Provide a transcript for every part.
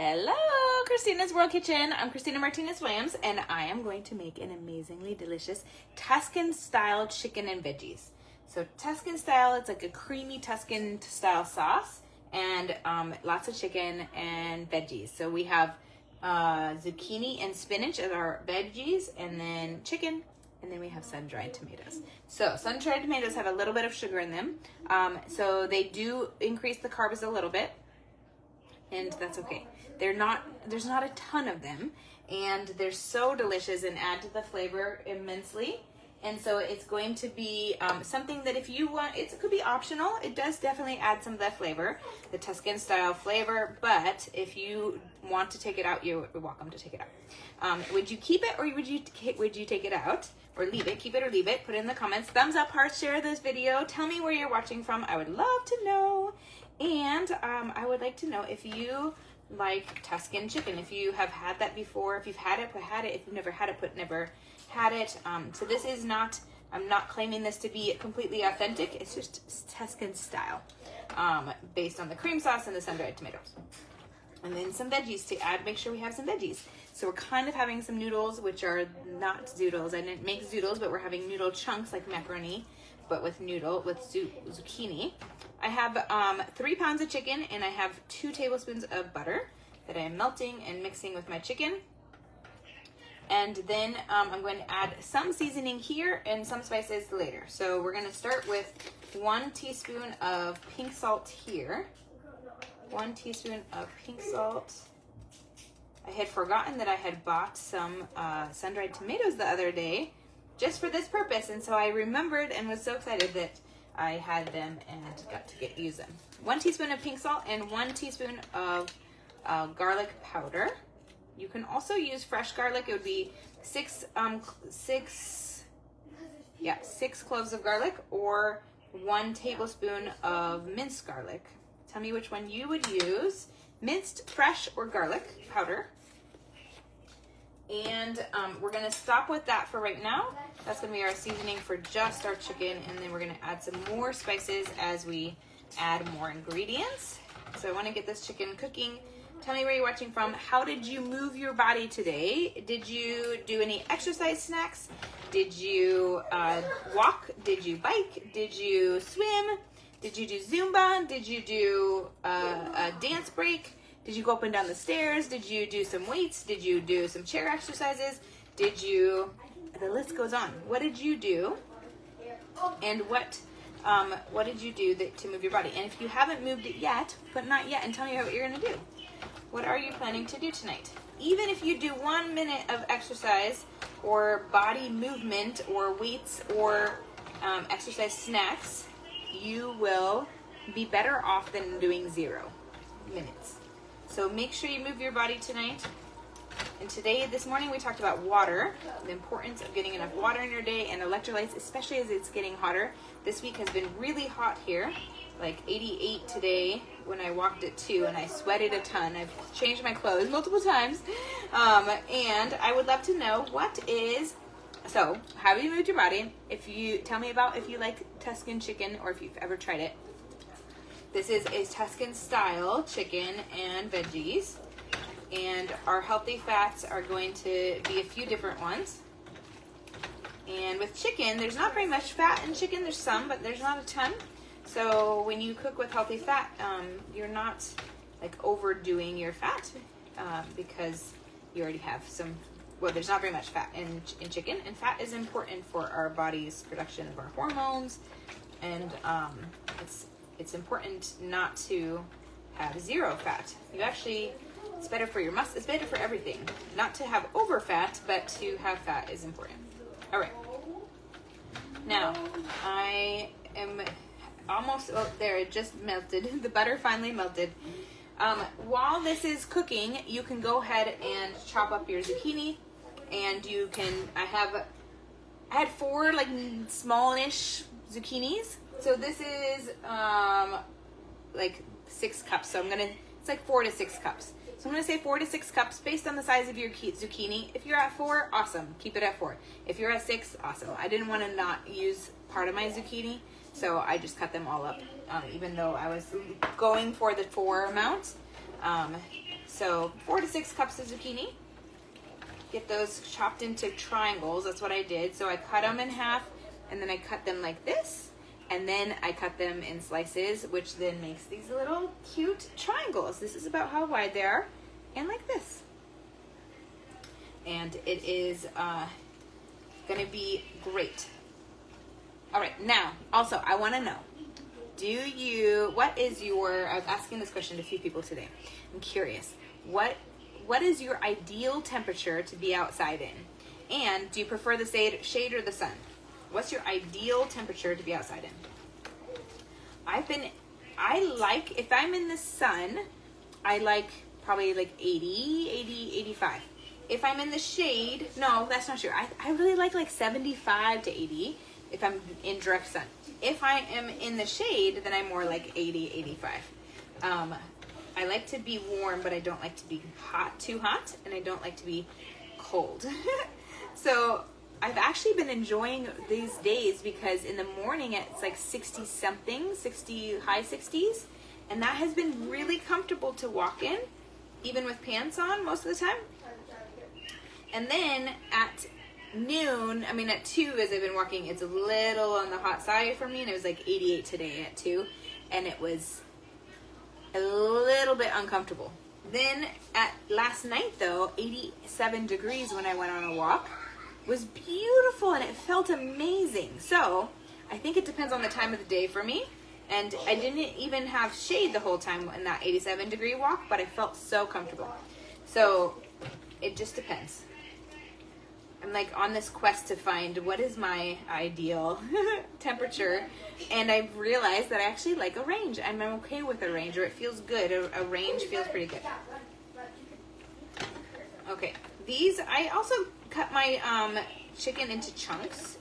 Hello, Christina's World Kitchen. I'm Christina Martinez Williams, and I am going to make an amazingly delicious Tuscan style chicken and veggies. So Tuscan style, it's like a creamy Tuscan style sauce, and lots of chicken and veggies. So we have zucchini and spinach as our veggies, and then chicken, and then we have sun-dried tomatoes. So sun-dried tomatoes have a little bit of sugar in them, so they do increase the carbs a little bit, and that's okay. There's not a ton of them, and they're so delicious and add to the flavor immensely. And so it's going to be something that if you want, it could be optional. It does definitely add some of that flavor, the Tuscan style flavor, but if you want to take it out, you're welcome to take it out. Would you keep it, or would you take it out or leave it? Keep it or leave it? Put it in the comments. Thumbs up, heart, share this video. Tell me where you're watching from. I would love to know. And I would like to know if you like Tuscan chicken, if you have had that before, if you've had it, put had it, if you've never had it, put never had it. So this is not, I'm not claiming this to be completely authentic, it's just Tuscan style, based on the cream sauce and the sun-dried tomatoes. And then some veggies to add, make sure we have some veggies. So we're kind of having some noodles, which are not zoodles. I didn't make zoodles, but we're having noodle chunks like macaroni, but with zucchini. I have 3 pounds of chicken, and I have 2 tablespoons of butter that I am melting and mixing with my chicken. And then I'm going to add some seasoning here and some spices later. So we're going to start with 1 teaspoon of pink salt here. 1 teaspoon of pink salt. I had forgotten that I had bought some sun-dried tomatoes the other day just for this purpose, and so I remembered and was so excited that I had them and got to use them. 1 teaspoon of pink salt and 1 teaspoon of garlic powder. You can also use fresh garlic. It would be 6 cloves of garlic, or 1 tablespoon of minced garlic. Tell me which one you would use, minced, fresh, or garlic powder. And we're gonna stop with that for right now. That's gonna be our seasoning for just our chicken, and then we're gonna add some more spices as we add more ingredients. So I wanna get this chicken cooking. Tell me where you're watching from. How did you move your body today? Did you do any exercise snacks? Did you walk? Did you bike? Did you swim? Did you do Zumba? Did you do a dance break? Did you go up and down the stairs? Did you do some weights? Did you do some chair exercises? Did you, the list goes on. What did you do? And what did you do to move your body? And if you haven't moved it yet, but not yet, and tell me what you're gonna do. What are you planning to do tonight? Even if you do 1 minute of exercise or body movement or weights or exercise snacks, you will be better off than doing 0 minutes. So make sure you move your body tonight. And this morning we talked about water, the importance of getting enough water in your day and electrolytes, especially as it's getting hotter. This week has been really hot here, like 88 today when I walked at 2, and I sweated a ton. I've changed my clothes multiple times. And I would love to know so how have you moved your body? Tell me about if you like Tuscan chicken or if you've ever tried it. This is a Tuscan style chicken and veggies. And our healthy fats are going to be a few different ones. And with chicken, there's not very much fat in chicken. There's some, but there's not a ton. So when you cook with healthy fat, you're not like overdoing your fat because you already have some. Well, there's not very much fat in chicken, and fat is important for our body's production of our hormones, and it's important not to have 0 fat. It's better for your muscle. It's better for everything. Not to have over fat, but to have fat is important. All right. Now, I am almost there. It just melted. The butter finally melted. While this is cooking, you can go ahead and chop up your zucchini, and you can. I had 4 like smallish zucchinis. So this is like 6 cups. So it's like 4 to 6 cups. So I'm going to say 4 to 6 cups based on the size of your zucchini. If you're at 4, awesome. Keep it at 4. If you're at 6, awesome. I didn't want to not use part of my zucchini, so I just cut them all up, even though I was going for the 4 amount. So 4 to 6 cups of zucchini. Get those chopped into triangles. That's what I did. So I cut them in half, and then I cut them like this, and then I cut them in slices, which then makes these little cute triangles. This is about how wide they are, and like this. And it is gonna be great. All right, now, also, I wanna know, what is your, I was asking this question to a few people today. I'm curious, what is your ideal temperature to be outside in? And do you prefer the shade or the sun? What's your ideal temperature to be outside in? If I'm in the sun, I like probably like 80, 85. If I'm in the shade, no, that's not true. I really like 75 to 80 if I'm in direct sun. If I am in the shade, then I'm more like 80, 85. I like to be warm, but I don't like to be too hot, and I don't like to be cold. So I've actually been enjoying these days because in the morning it's like 60 something, high 60s, and that has been really comfortable to walk in, even with pants on most of the time. And then at noon, at 2 as I've been walking, it's a little on the hot side for me, and it was like 88 today at 2, and it was a little bit uncomfortable. Then at last night though, 87 degrees when I went on a walk, was beautiful, and it felt amazing. So I think it depends on the time of the day for me, and I didn't even have shade the whole time in that 87 degree walk, but I felt so comfortable. So it just depends. I'm like on this quest to find what is my ideal temperature, and I've realized that I actually like a range. I'm okay with a range, or it feels good. A range feels pretty good. Okay, these, I also cut my chicken into chunks.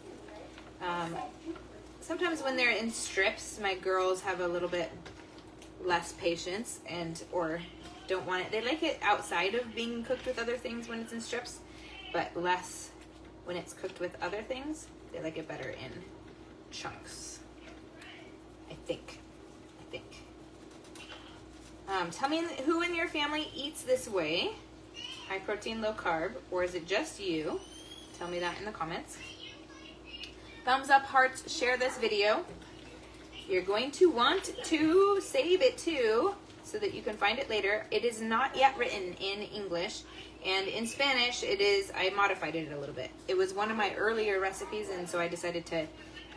Sometimes when they're in strips, my girls have a little bit less patience or don't want it. They like it outside of being cooked with other things when it's in strips, but less when it's cooked with other things. They like it better in chunks, I think. Tell me who in your family eats this way, high protein, low carb, or is it just you? Tell me that in the comments. Thumbs up, hearts, share this video. You're going to want to save it too, so that you can find it later. It is not yet written in English, and in Spanish I modified it a little bit. It was one of my earlier recipes, and so I decided to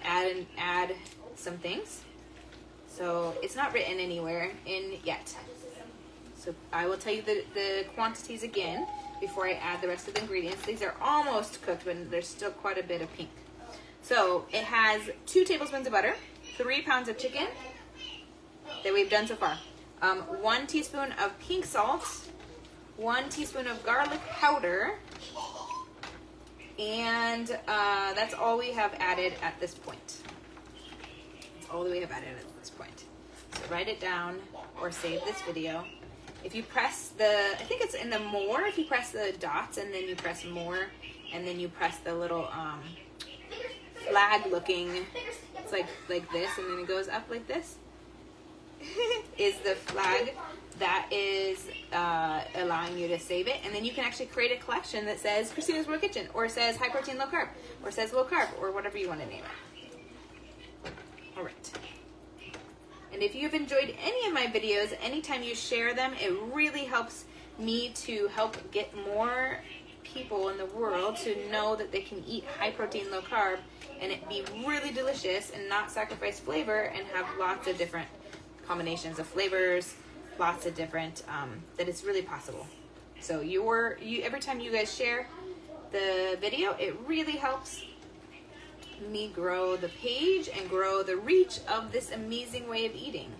add some things. So it's not written anywhere in yet. So I will tell you the quantities again before I add the rest of the ingredients. These are almost cooked, but there's still quite a bit of pink. So it has 2 tablespoons of butter, 3 pounds of chicken that we've done so far. 1 teaspoon of pink salt, 1 teaspoon of garlic powder, and that's all we have added at this point. So write it down or save this video. If you press I think it's in the more, if you press the dots and then you press more, and then you press the little flag looking, it's like this, and then it goes up like this, is the flag that is allowing you to save it. And then you can actually create a collection that says Christina's World Kitchen, or says high protein, low carb, or says low carb, or whatever you want to name it. All right. And if you've enjoyed any of my videos, anytime you share them, it really helps me to help get more people in the world to know that they can eat high protein, low carb, and it be really delicious and not sacrifice flavor, and have lots of different combinations of flavors, lots of different, that it's really possible. So every time you guys share the video, it really helps me grow the page and grow the reach of this amazing way of eating.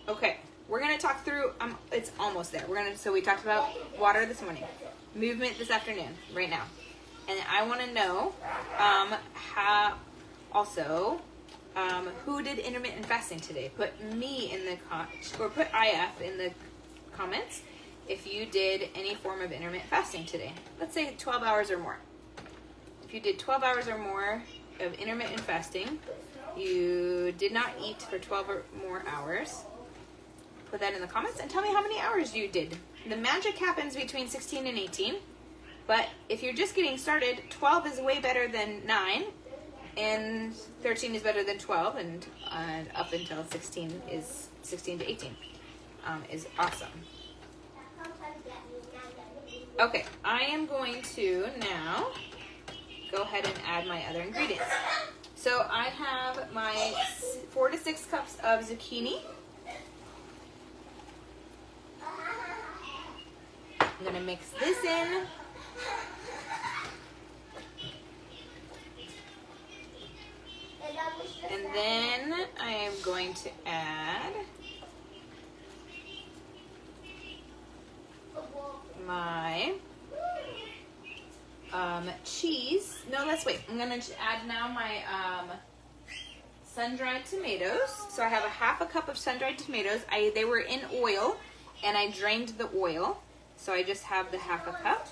Okay, we're gonna talk through, it's almost there. So we talked about water this morning, movement this afternoon, right now. And I wanna know, who did intermittent fasting today? Put me in the or put IF in the comments if you did any form of intermittent fasting today. Let's say 12 hours or more. If you did 12 hours or more of intermittent fasting, you did not eat for 12 or more hours, put that in the comments and tell me how many hours you did. The magic happens between 16 and 18, but if you're just getting started, 12 is way better than 9, and 13 is better than 12, and up until 16 to 18 is awesome. Okay, I am going to now go ahead and add my other ingredients. So I have my 4 to 6 cups of zucchini. I'm gonna mix this in. And then I am going to add my cheese. No, let's wait. I'm gonna add now my sun-dried tomatoes. So I have a half a cup of sun-dried tomatoes. They were in oil, and I drained the oil. So I just have the half a cup.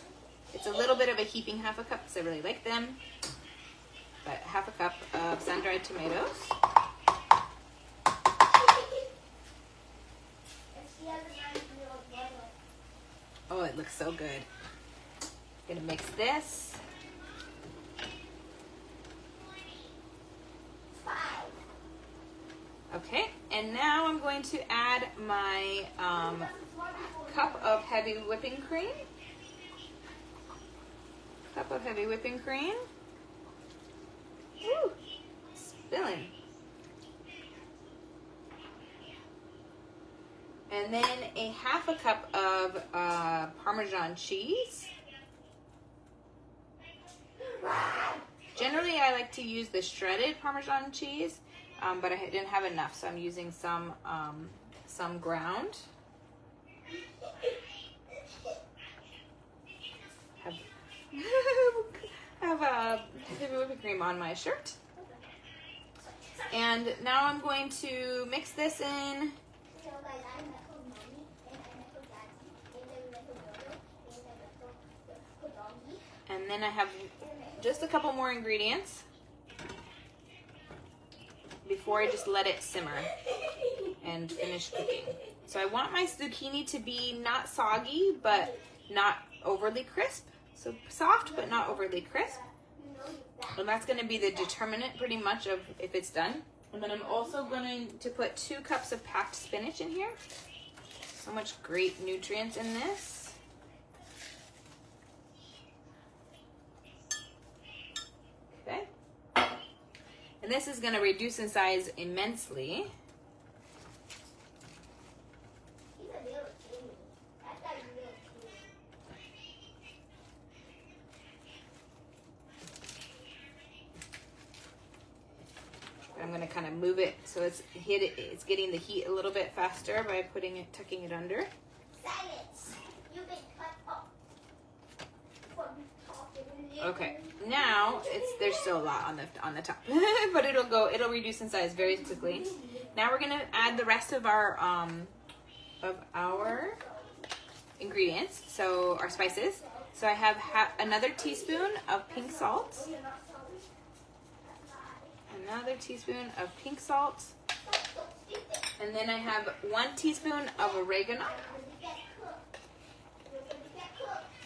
It's a little bit of a heaping half a cup because I really like them. But half a cup of sun-dried tomatoes. Oh, it looks so good. I'm gonna mix this. Okay, and now I'm going to add my cup of heavy whipping cream. Cup of heavy whipping cream. Woo! Spilling. And then a half a cup of Parmesan cheese. Generally, I like to use the shredded Parmesan cheese, but I didn't have enough, so I'm using some ground. Have heavy whipping cream on my shirt. And now I'm going to mix this in. And then I have just a couple more ingredients before I just let it simmer and finish cooking. So I want my zucchini to be not soggy, but not overly crisp. So soft, but not overly crisp. And that's going to be the determinant pretty much of if it's done. And then I'm also going to put 2 cups of packed spinach in here. So much great nutrients in this. Okay. And this is going to reduce in size immensely. I'm going to kind of move it so it's getting the heat a little bit faster by tucking it under. Okay, now there's still a lot on the top, but it'll reduce in size very quickly. Now we're going to add the rest of our ingredients, so our spices. So I have another teaspoon of pink salt. Another teaspoon of pink salt. And then I have 1 teaspoon of oregano.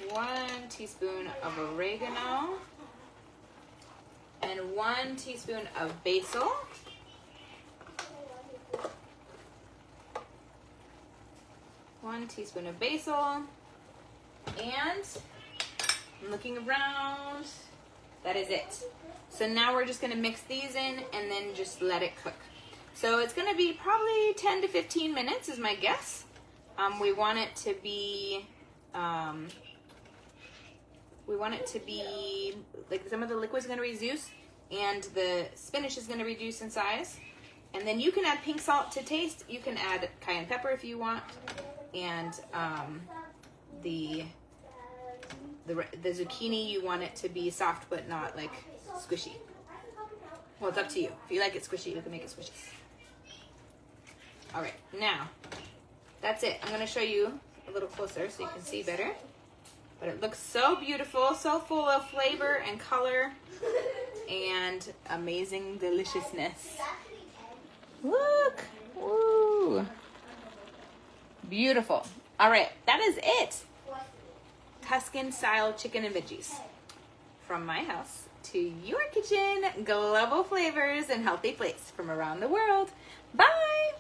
1 teaspoon of oregano. And 1 teaspoon of basil. One teaspoon of basil. And I'm looking around. That is it. So now we're just going to mix these in and then just let it cook. So it's going to be probably 10 to 15 minutes is my guess. We want it to be like some of the liquid is going to reduce and the spinach is going to reduce in size. And then you can add pink salt to taste. You can add cayenne pepper if you want. And the zucchini, you want it to be soft but not like squishy. Well, it's up to you. If you like it squishy, you can make it squishy. All right, now that's it. I'm going to show you a little closer so you can see better. But it looks so beautiful, so full of flavor and color and amazing deliciousness. Look! Woo! Beautiful. All right, that is it. Tuscan style chicken and veggies. From my house to your kitchen, global flavors and healthy plates from around the world. Bye.